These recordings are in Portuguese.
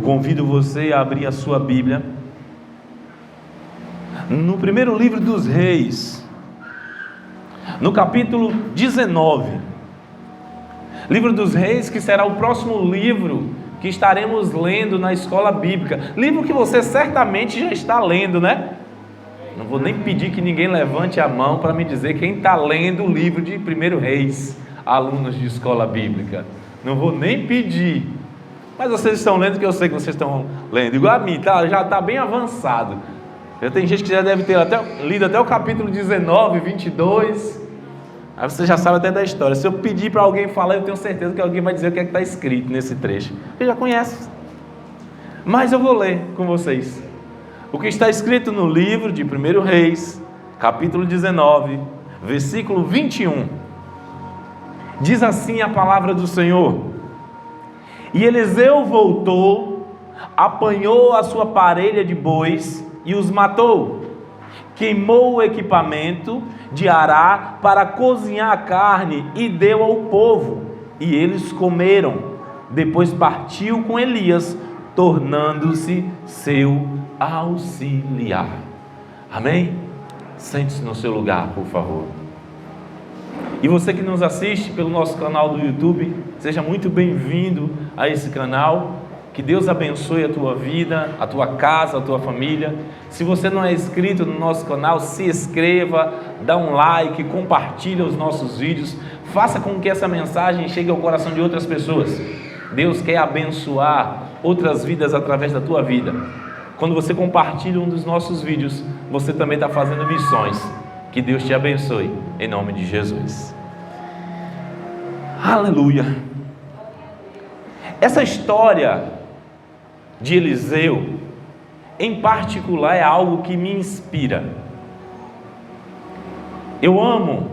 convido você a abrir a sua Bíblia no primeiro livro dos Reis, no capítulo 19. Livro dos Reis, que será o próximo livro que estaremos lendo na escola bíblica. Livro que você certamente já está lendo, né? Não vou nem pedir que ninguém levante a mão para me dizer quem está lendo o livro de 1 Reis, alunos de escola bíblica. Não vou nem pedir. Mas vocês estão lendo, que eu sei que vocês estão lendo. Igual a mim, tá? Já está bem avançado. Já tem gente que já deve ter lido até o capítulo 19, 22. Aí você já sabe até da história. Se eu pedir para alguém falar, eu tenho certeza que alguém vai dizer o que é que está escrito nesse trecho. Você já conhece. Mas eu vou ler com vocês o que está escrito no livro de 1 Reis, capítulo 19, versículo 21. Diz assim a palavra do Senhor: E Eliseu voltou, apanhou a sua parelha de bois e os matou. Queimou o equipamento de Ará para cozinhar a carne e deu ao povo, e eles comeram. Depois partiu com Elias, tornando-se seu auxiliar. Amém? Sente-se no seu lugar, por favor. E você que nos assiste pelo nosso canal do YouTube, seja muito bem-vindo a esse canal. Que Deus abençoe a tua vida, a tua casa, a tua família. Se você não é inscrito no nosso canal, se inscreva, dá um like, compartilha os nossos vídeos. Faça com que essa mensagem chegue ao coração de outras pessoas. Deus quer abençoar outras vidas através da tua vida. Quando você compartilha um dos nossos vídeos, você também está fazendo missões. Que Deus te abençoe, em nome de Jesus. Aleluia. Essa história de Eliseu, em particular, é algo que me inspira. Eu amo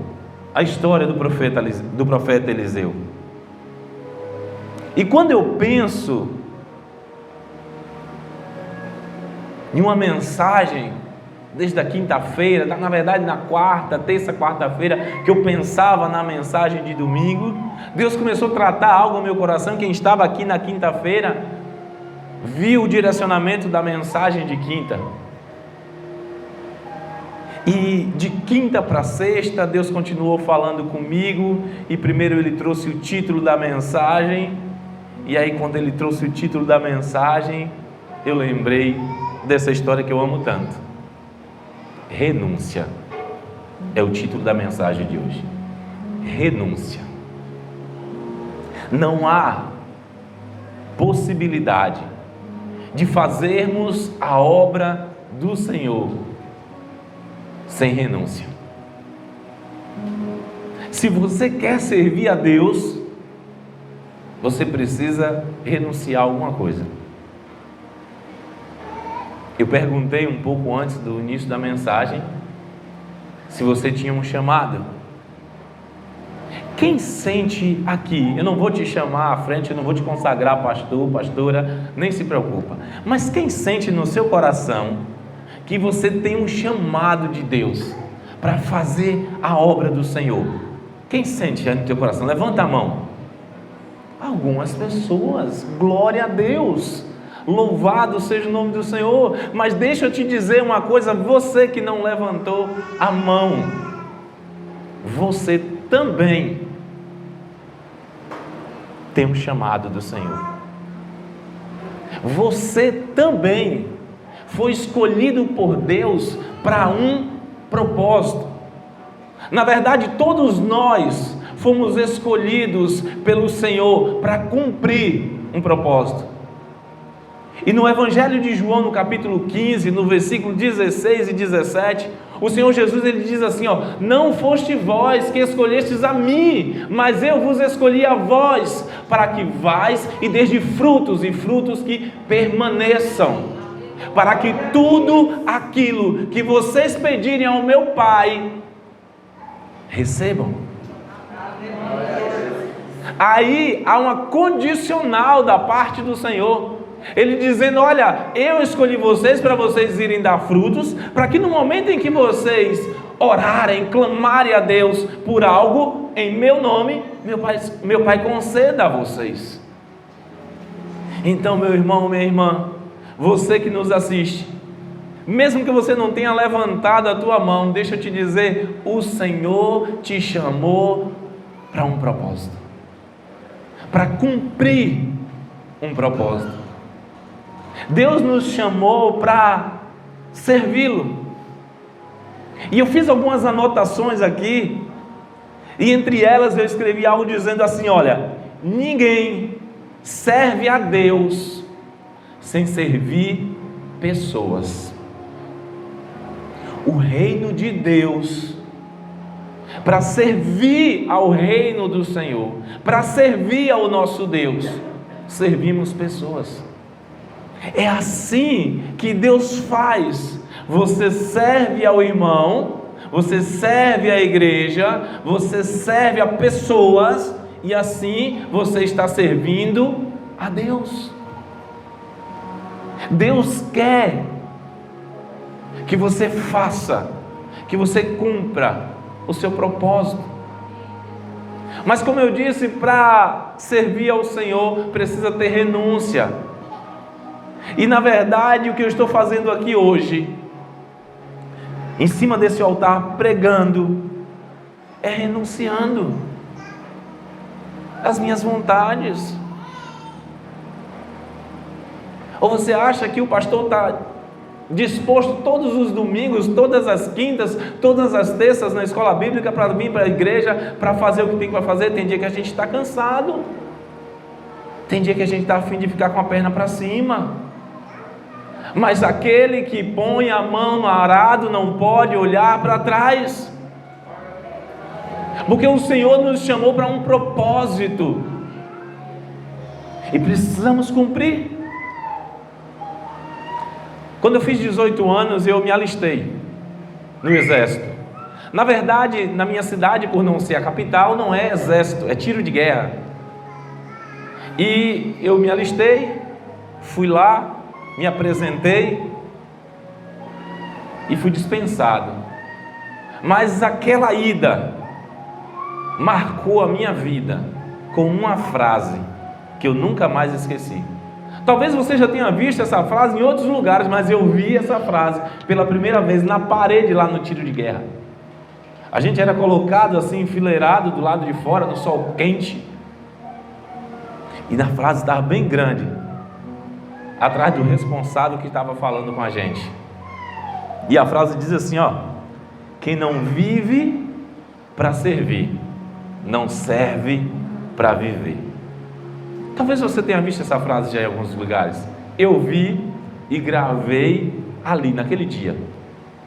a história do profeta Eliseu. E quando eu penso em uma mensagem, desde a quinta-feira, na verdade na quarta-feira, que eu pensava na mensagem de domingo, Deus começou a tratar algo no meu coração. Quem estava aqui na quinta-feira viu o direcionamento da mensagem de quinta. E de quinta para sexta, Deus continuou falando comigo. E primeiro Ele trouxe o título da mensagem. E aí quando Ele trouxe o título da mensagem, eu lembrei dessa história que eu amo tanto. Renúncia é o título da mensagem de hoje. Renúncia. Não há possibilidade de fazermos a obra do Senhor sem renúncia. Se você quer servir a Deus, você precisa renunciar a alguma coisa. Eu perguntei um pouco antes do início da mensagem se você tinha um chamado. Quem sente aqui, eu não vou te chamar à frente, eu não vou te consagrar pastor, pastora, nem se preocupa, mas quem sente no seu coração que você tem um chamado de Deus para fazer a obra do Senhor? Quem sente no teu coração? Levanta a mão. Algumas pessoas, glória a Deus, louvado seja o nome do Senhor. Mas deixa eu te dizer uma coisa, você que não levantou a mão, você também tem um chamado do Senhor. Você também foi escolhido por Deus para um propósito. Na verdade, todos nós fomos escolhidos pelo Senhor para cumprir um propósito. E no Evangelho de João, no capítulo 15, no versículo 16 e 17, o Senhor Jesus, ele diz assim, não foste vós que escolhestes a mim, mas eu vos escolhi a vós, para que vais e desde frutos, e frutos que permaneçam, para que tudo aquilo que vocês pedirem ao meu Pai, recebam. Aí há uma condicional da parte do Senhor. Ele dizendo, olha, eu escolhi vocês para vocês irem dar frutos, para que no momento em que vocês orarem, clamarem a Deus por algo, em meu nome, meu pai conceda a vocês. Então, meu irmão, minha irmã, você que nos assiste, mesmo que você não tenha levantado a tua mão, deixa eu te dizer, o Senhor te chamou para um propósito, para cumprir um propósito. Deus nos chamou para servi-lo. E eu fiz algumas anotações aqui, e entre elas eu escrevi algo dizendo assim: olha, ninguém serve a Deus sem servir pessoas. O reino de Deus, para servir ao reino do Senhor, para servir ao nosso Deus, servimos pessoas. É assim que Deus faz. Você serve ao irmão, você serve à igreja, você serve a pessoas, e assim você está servindo a Deus. Deus quer que você faça, que você cumpra o seu propósito. Mas como eu disse, para servir ao Senhor precisa ter renúncia. E na verdade o que eu estou fazendo aqui hoje, em cima desse altar pregando, é renunciando às minhas vontades. Ou você acha que o pastor está disposto todos os domingos, todas as quintas, todas as terças na escola bíblica para vir para a igreja, para fazer o que tem que fazer? Tem dia que a gente está cansado, tem dia que a gente está a fim de ficar com a perna para cima, mas aquele que põe a mão no arado não pode olhar para trás, porque o Senhor nos chamou para um propósito, e precisamos cumprir. Quando eu fiz 18 anos, eu me alistei no exército. Na verdade, na minha cidade, por não ser a capital, não é exército, é tiro de guerra. E eu me alistei, fui lá, me apresentei e fui dispensado. Mas aquela ida marcou a minha vida com uma frase que eu nunca mais esqueci. Talvez você já tenha visto essa frase em outros lugares, mas eu vi essa frase pela primeira vez na parede lá no tiro de guerra. A gente era colocado assim, enfileirado do lado de fora, no sol quente, e na frase estava bem grande, atrás do responsável que estava falando com a gente. E a frase diz assim, ó: quem não vive para servir, não serve para viver. Talvez você tenha visto essa frase já em alguns lugares. Eu vi e gravei ali naquele dia.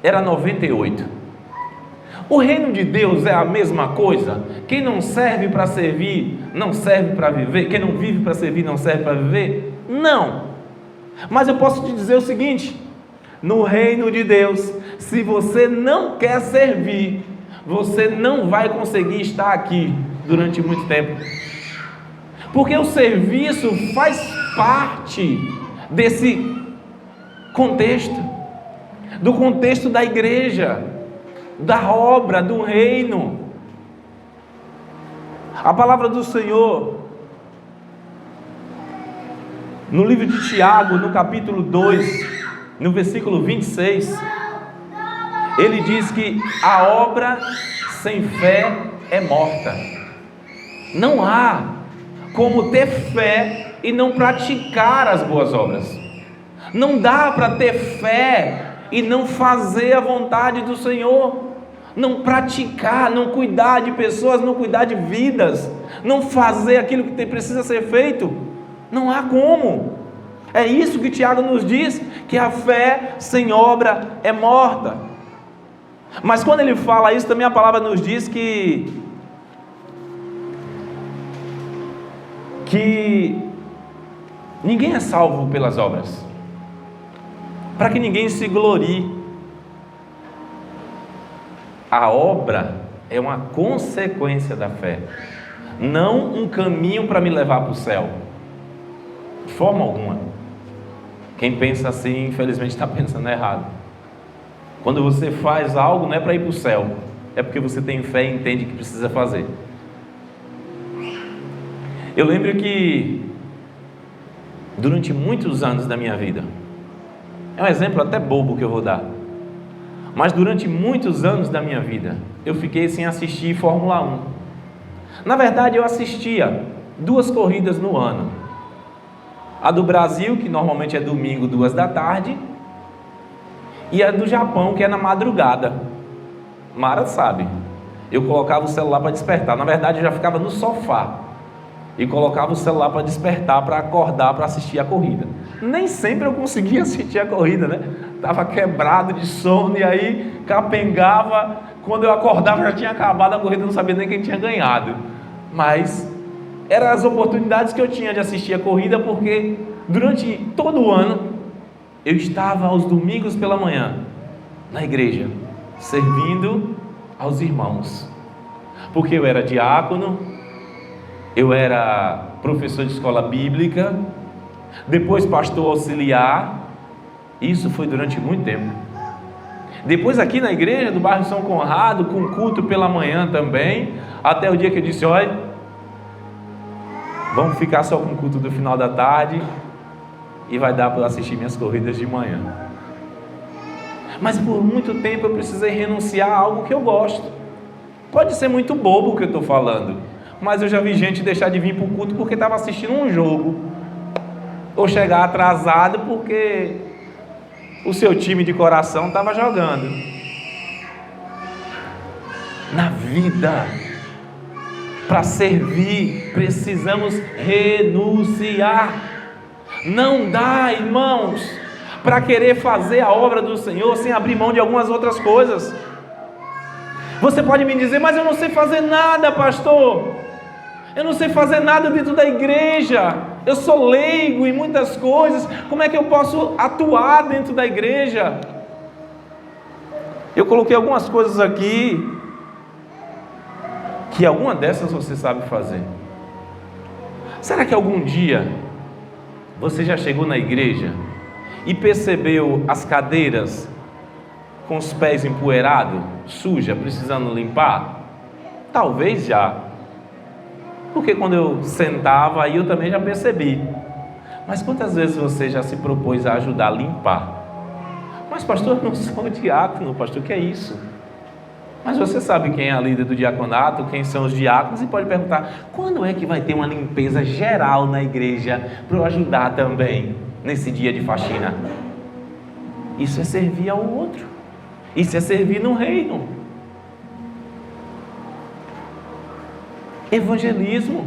Era 98. O reino de Deus é a mesma coisa. Quem não serve para servir, não serve para viver. Quem não vive para servir, não serve para viver? Não. Mas eu posso te dizer o seguinte: no reino de Deus, se você não quer servir, você não vai conseguir estar aqui durante muito tempo. Porque o serviço faz parte desse contexto, do contexto da igreja, da obra, do reino. A palavra do Senhor, no livro de Tiago, no capítulo 2, no versículo 26, ele diz que a obra sem fé é morta. Não há como ter fé e não praticar as boas obras. Não dá para ter fé e não fazer a vontade do Senhor, não praticar, não cuidar de pessoas, não cuidar de vidas, não fazer aquilo que precisa ser feito. Não há como. É isso que Tiago nos diz, que a fé sem obra é morta. Mas quando ele fala isso, também a palavra nos diz que ninguém é salvo pelas obras, para que ninguém se glorie. A obra é uma consequência da fé, não um caminho para me levar para o céu, de forma alguma. Quem pensa assim, infelizmente está pensando errado. Quando você faz algo, não é para ir para o céu, é porque você tem fé e entende que precisa fazer. Eu lembro que durante muitos anos da minha vida. É um exemplo até bobo que eu vou dar. Mas durante muitos anos da minha vida, eu fiquei sem assistir Fórmula 1. Na verdade, eu assistia 2 corridas no ano. A do Brasil, que normalmente é domingo, 2 da tarde, e a do Japão, que é na madrugada. Mara sabe. Eu colocava o celular para despertar. Na verdade, eu já ficava no sofá e colocava o celular para despertar, para acordar, para assistir a corrida. Nem sempre eu conseguia assistir a corrida, né? Estava quebrado de sono e aí capengava. Quando eu acordava já tinha acabado a corrida, não sabia nem quem tinha ganhado. Mas eram as oportunidades que eu tinha de assistir a corrida, porque durante todo o ano eu estava aos domingos pela manhã na igreja, servindo aos irmãos. Porque eu era diácono, eu era professor de escola bíblica, depois pastor auxiliar. Isso foi durante muito tempo. Depois aqui na igreja do bairro São Conrado, com culto pela manhã também, até o dia que eu disse: olha, vamos ficar só com o culto do final da tarde e vai dar para eu assistir minhas corridas de manhã. Mas por muito tempo eu precisei renunciar a algo que eu gosto. Pode ser muito bobo o que eu estou falando, mas eu já vi gente deixar de vir para o culto porque estava assistindo um jogo, ou chegar atrasado porque o seu time de coração estava jogando. Na vida, para servir, precisamos renunciar. Não dá, irmãos, para querer fazer a obra do Senhor sem abrir mão de algumas outras coisas. Você pode me dizer: mas eu não sei fazer nada, pastor. Eu não sei fazer nada dentro da igreja. Eu sou leigo em muitas coisas. Como é que eu posso atuar dentro da igreja? Eu coloquei algumas coisas aqui, que alguma dessas você sabe fazer. Será que algum dia você já chegou na igreja e percebeu as cadeiras com os pés empoeirados, suja, precisando limpar? Talvez já. Porque quando eu sentava, aí eu também já percebi. Mas quantas vezes você já se propôs a ajudar a limpar? Mas pastor, eu não sou diácono, pastor, o que é isso? Mas você sabe quem é a líder do diaconato, quem são os diáconos, e pode perguntar: quando é que vai ter uma limpeza geral na igreja para eu ajudar também nesse dia de faxina? Isso é servir ao outro. Isso é servir no reino. Evangelismo.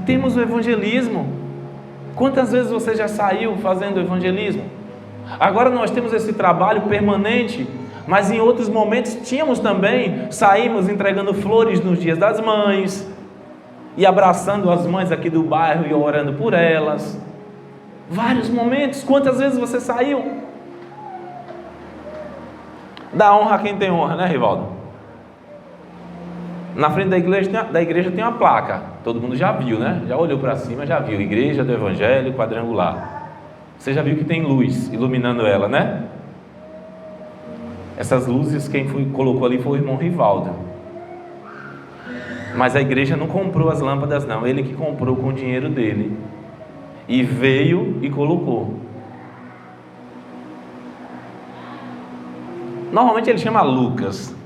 Temos o evangelismo. Quantas vezes você já saiu fazendo evangelismo? Agora nós temos esse trabalho permanente, mas em outros momentos tínhamos também. Saímos entregando flores nos dias das mães e abraçando as mães aqui do bairro e orando por elas. Vários momentos. Quantas vezes você saiu? Dá honra a quem tem honra, né, Rivaldo? Na frente da igreja tem uma placa. Todo mundo já viu, né? Já olhou para cima, já viu. Igreja do Evangelho Quadrangular. Você já viu que tem luz iluminando ela, né? Essas luzes quem colocou ali foi o irmão Rivaldo. Mas a igreja não comprou as lâmpadas não. Ele que comprou com o dinheiro dele. E veio e colocou. Normalmente ele chama Lucas.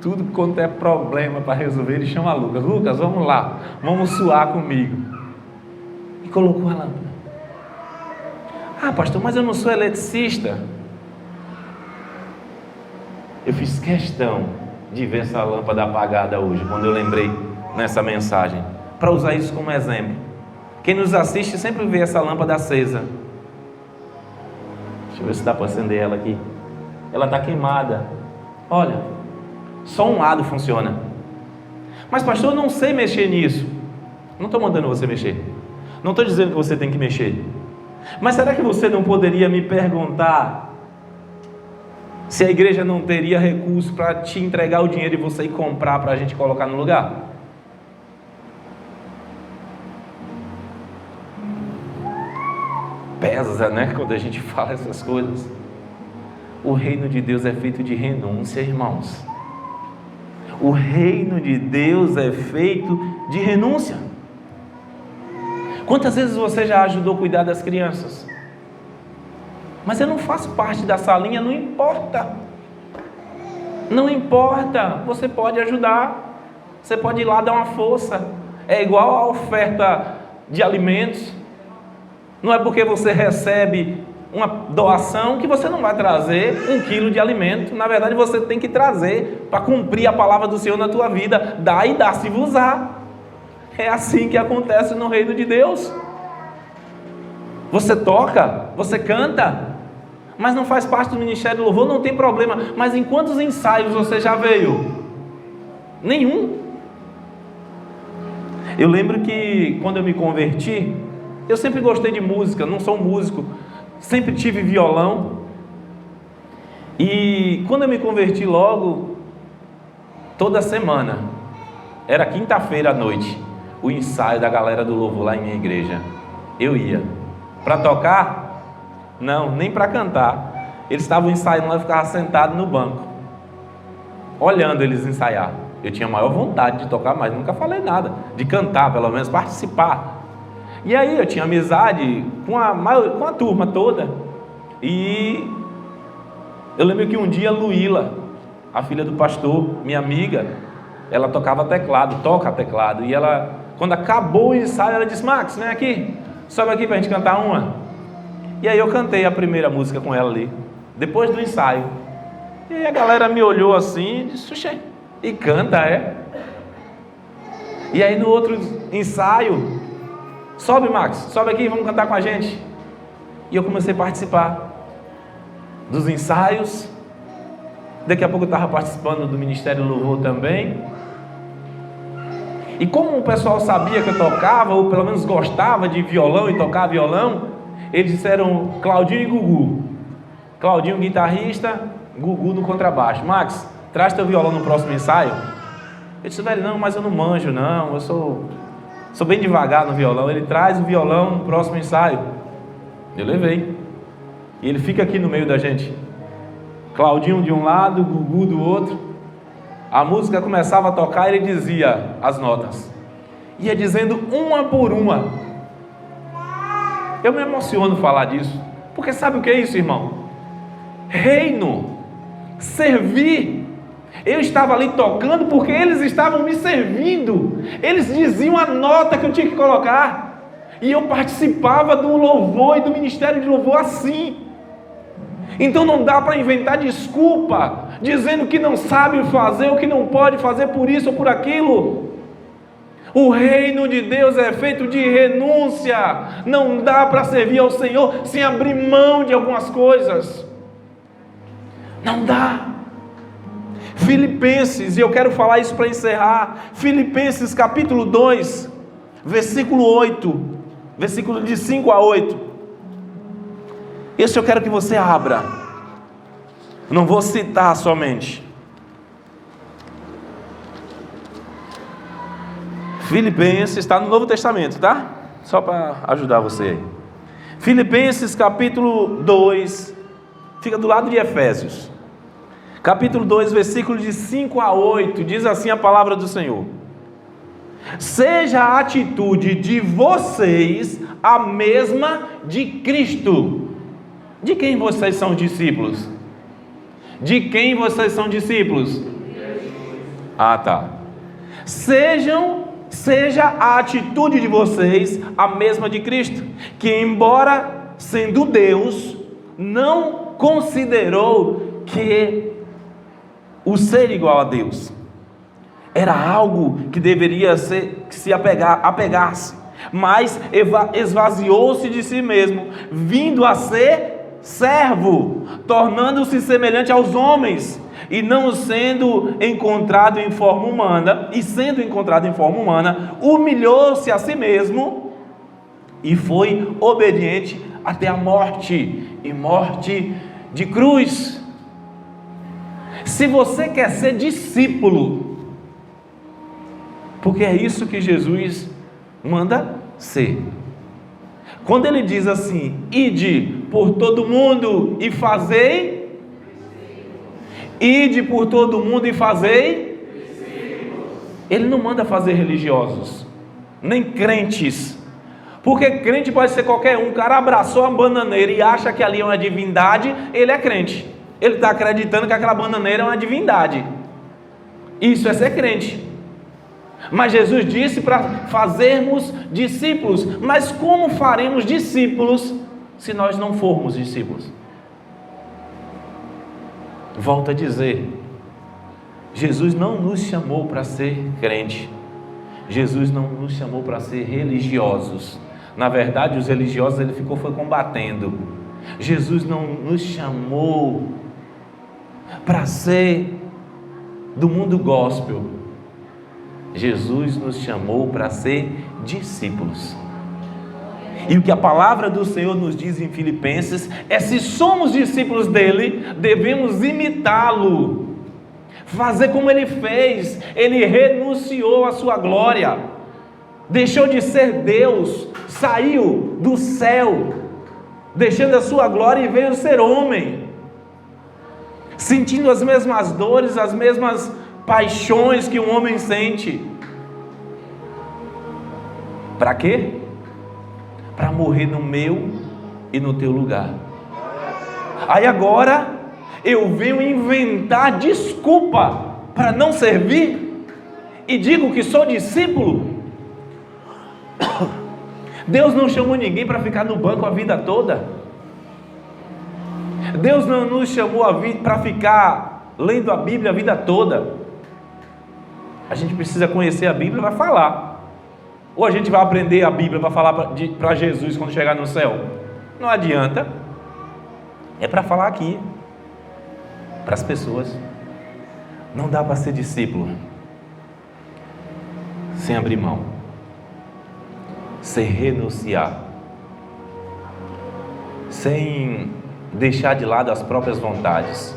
Tudo quanto é problema para resolver, ele chama Lucas. Lucas, vamos lá, vamos suar comigo. E colocou a lâmpada. Ah, pastor, mas eu não sou eletricista. Eu fiz questão de ver essa lâmpada apagada hoje, quando eu lembrei nessa mensagem, para usar isso como exemplo. Quem nos assiste sempre vê essa lâmpada acesa. Deixa eu ver se dá para acender ela aqui. Ela está queimada. Olha. Só um lado funciona. Mas pastor, eu não sei mexer nisso. Não estou mandando você mexer. Não estou dizendo que você tem que mexer. Mas será que você não poderia me perguntar se a igreja não teria recurso para te entregar o dinheiro e você ir comprar para a gente colocar no lugar? Pesa, né? Quando a gente fala essas coisas. O reino de Deus é feito de renúncia, irmãos. O reino de Deus é feito de renúncia. Quantas vezes você já ajudou a cuidar das crianças? Mas eu não faço parte da salinha, não importa. Não importa, você pode ajudar. Você pode ir lá dar uma força. É igual a oferta de alimentos. Não é porque você recebe uma doação que você não vai trazer 1 quilo de alimento. Na verdade, você tem que trazer para cumprir a palavra do Senhor na tua vida. Dá e dá-se-vos-á. É assim que acontece no reino de Deus. Você toca, você canta, mas não faz parte do ministério do louvor, não tem problema. Mas em quantos ensaios você já veio? Nenhum. Eu lembro que quando eu me converti, eu sempre gostei de música, não sou músico, sempre tive violão. E quando eu me converti logo, toda semana, era quinta-feira à noite, o ensaio da galera do louvor lá em minha igreja. Eu ia. Para tocar? Não, nem para cantar. Eles estavam ensaiando lá, eu ficava sentado no banco, olhando eles ensaiar. Eu tinha a maior vontade de tocar, mas nunca falei nada, de cantar, pelo menos participar. E aí eu tinha amizade com a turma toda. E eu lembro que um dia Luíla, a filha do pastor, minha amiga, ela tocava teclado, toca teclado. E ela, quando acabou o ensaio, ela disse: Max, vem aqui, sobe aqui pra gente cantar uma. E aí eu cantei a primeira música com ela ali, depois do ensaio. E aí a galera me olhou assim e disse: Oxê, e canta, é? E aí no outro ensaio: sobe, Max, sobe aqui, vamos cantar com a gente. E eu comecei a participar dos ensaios. Daqui a pouco eu estava participando do Ministério do Louvor também. E como o pessoal sabia que eu tocava, ou pelo menos gostava de violão e tocar violão, eles disseram Claudinho e Gugu. Claudinho guitarrista, Gugu no contrabaixo. Max, traz teu violão no próximo ensaio. Eu disse: velho, não, mas eu não manjo não, eu sou bem devagar no violão. Ele traz o violão no próximo ensaio. Eu levei. E ele fica aqui no meio da gente. Claudinho de um lado, Gugu do outro. A música começava a tocar e ele dizia as notas. Ia dizendo uma por uma. Eu me emociono falar disso. Porque sabe o que é isso, irmão? Reino. Servir. Eu estava ali tocando porque eles estavam me servindo. Eles diziam a nota que eu tinha que colocar. E eu participava do louvor e do ministério de louvor assim. Então não dá para inventar desculpa, dizendo que não sabe fazer, ou que não pode fazer por isso ou por aquilo. O reino de Deus é feito de renúncia. Não dá para servir ao Senhor sem abrir mão de algumas coisas. Não dá. Filipenses, e eu quero falar isso para encerrar. Filipenses capítulo 2, versículo 8, versículo de 5 a 8. Esse eu quero que você abra. Não vou citar somente. Filipenses está no Novo Testamento, tá? Só para ajudar você. Filipenses capítulo 2, fica do lado de Efésios. Capítulo 2, versículo de 5 a 8, diz assim a palavra do Senhor: seja a atitude de vocês a mesma de Cristo. De quem vocês são discípulos? De quem vocês são discípulos? Ah, tá. Seja a atitude de vocês a mesma de Cristo, que embora sendo Deus, não considerou que o ser igual a Deus era algo que deveria se apegar-se, mas esvaziou-se de si mesmo, vindo a ser servo, tornando-se semelhante aos homens, e não sendo encontrado em forma humana, humilhou-se a si mesmo e foi obediente até a morte, e morte de cruz. Se você quer ser discípulo, porque é isso que Jesus manda ser. Quando ele diz assim: ide por todo mundo e fazei, ide por todo mundo e fazei, ele não manda fazer religiosos, nem crentes, Porque crente pode ser qualquer um. O cara abraçou a bananeira e acha que ali é uma divindade, ele é crente. Ele está acreditando que aquela bananeira é uma divindade. Isso é ser crente. Mas Jesus disse para fazermos discípulos. Mas como faremos discípulos se nós não formos discípulos? Volto a dizer, Jesus não nos chamou para ser crente. Jesus não nos chamou para ser religiosos. Na verdade, os religiosos ele foi combatendo. Jesus não nos chamou para ser do mundo gospel. Jesus nos chamou para ser discípulos. E o que a palavra do Senhor nos diz em Filipenses é: se somos discípulos dele, devemos imitá-lo, fazer como ele fez. Ele renunciou à sua glória, deixou de ser Deus, saiu do céu, deixando a sua glória e veio ser homem, sentindo as mesmas dores, as mesmas paixões que um homem sente. Para quê? Para morrer no meu e no teu lugar. Aí agora eu venho inventar desculpa para não servir e digo que sou discípulo. Deus não chamou ninguém para ficar no banco a vida toda. Deus não nos chamou para ficar lendo a Bíblia a vida toda. A gente precisa conhecer a Bíblia e vai falar. Ou a gente vai aprender a Bíblia para falar para Jesus quando chegar no céu? Não adianta. É para falar aqui, para as pessoas. Não dá para ser discípulo sem abrir mão, sem renunciar, sem deixar de lado as próprias vontades.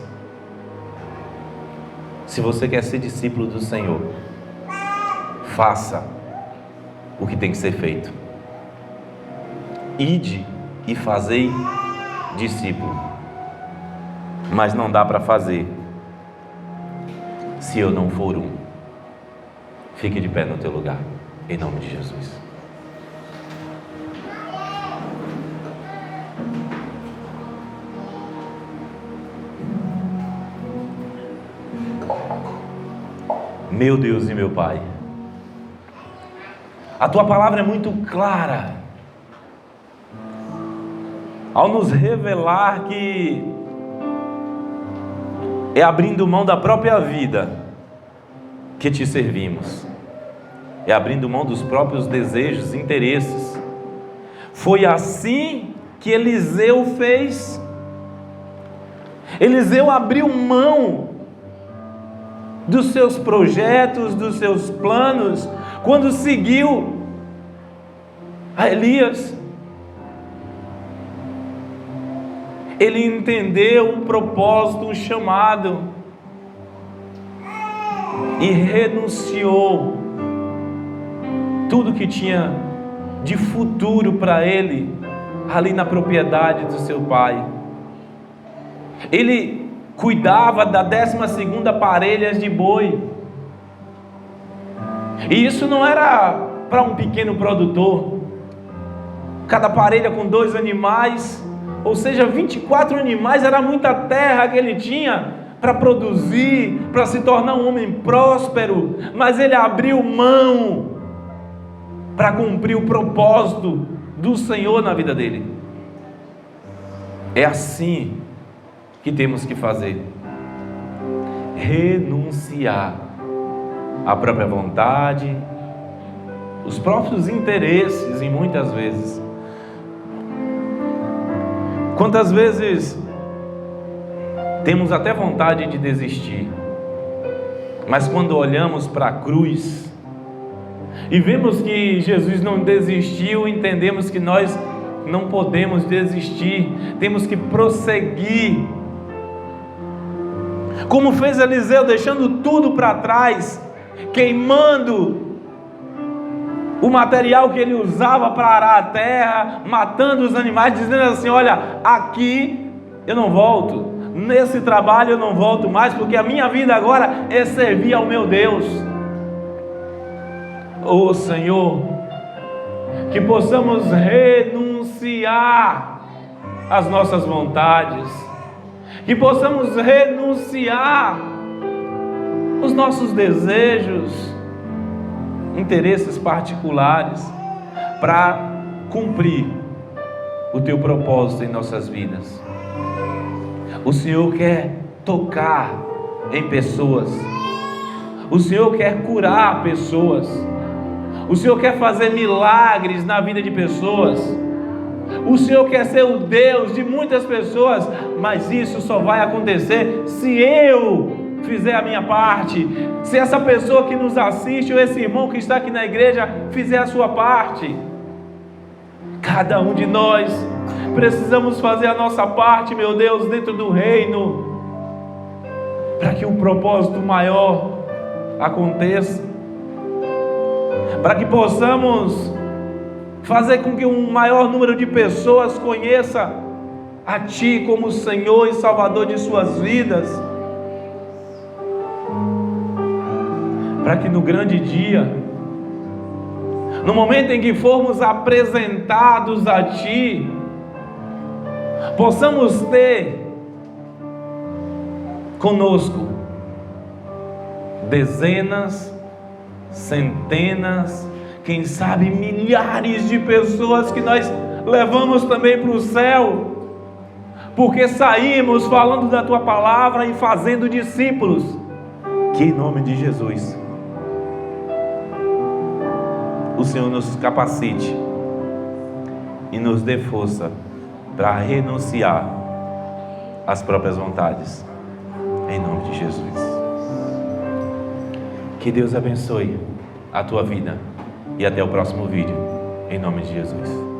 Se você quer ser discípulo do Senhor, faça o que tem que ser feito. Ide e fazei discípulo. Mas não dá para fazer se eu não for um. Fique de pé no teu lugar, em nome de Jesus. Meu Deus e meu Pai, a Tua palavra é muito clara ao nos revelar que é abrindo mão da própria vida que Te servimos, é abrindo mão dos próprios desejos, interesses. Foi assim que Eliseu fez. Eliseu abriu mão dos seus projetos, dos seus planos, quando seguiu a Elias. Ele entendeu o propósito, o chamado, e renunciou tudo que tinha de futuro para ele, ali na propriedade do seu pai. Ele cuidava da 12ª parelha de boi, e isso não era para um pequeno produtor. Cada parelha com 2 animais, ou seja, 24 animais, era muita terra que ele tinha para produzir, para se tornar um homem próspero. Mas ele abriu mão para cumprir o propósito do Senhor na vida dele. É assim que temos que fazer: renunciar à própria vontade, os próprios interesses, e muitas vezes. Quantas vezes temos até vontade de desistir, mas quando olhamos para a cruz e vemos que Jesus não desistiu, entendemos que nós não podemos desistir, temos que prosseguir. Como fez Eliseu, deixando tudo para trás, queimando o material que ele usava para arar a terra, matando os animais, dizendo assim: olha, aqui eu não volto, nesse trabalho eu não volto mais, porque a minha vida agora é servir ao meu Deus. Oh Senhor, que possamos renunciar às nossas vontades, que possamos renunciar os nossos desejos, interesses particulares, para cumprir o teu propósito em nossas vidas. O Senhor quer tocar em pessoas, o Senhor quer curar pessoas, o Senhor quer fazer milagres na vida de pessoas, o Senhor quer ser o Deus de muitas pessoas, mas isso só vai acontecer se eu fizer a minha parte, se essa pessoa que nos assiste, ou esse irmão que está aqui na igreja, fizer a sua parte. Cada um de nós precisamos fazer a nossa parte, meu Deus, dentro do reino, para que um propósito maior aconteça, para que possamos fazer com que um maior número de pessoas conheça a Ti como Senhor e Salvador de suas vidas, para que no grande dia, no momento em que formos apresentados a Ti, possamos ter conosco dezenas, centenas, quem sabe milhares de pessoas que nós levamos também para o céu, porque saímos falando da Tua palavra e fazendo discípulos. Que em nome de Jesus o Senhor nos capacite e nos dê força para renunciar às próprias vontades, em nome de Jesus. Que Deus abençoe a tua vida e até o próximo vídeo, em nome de Jesus.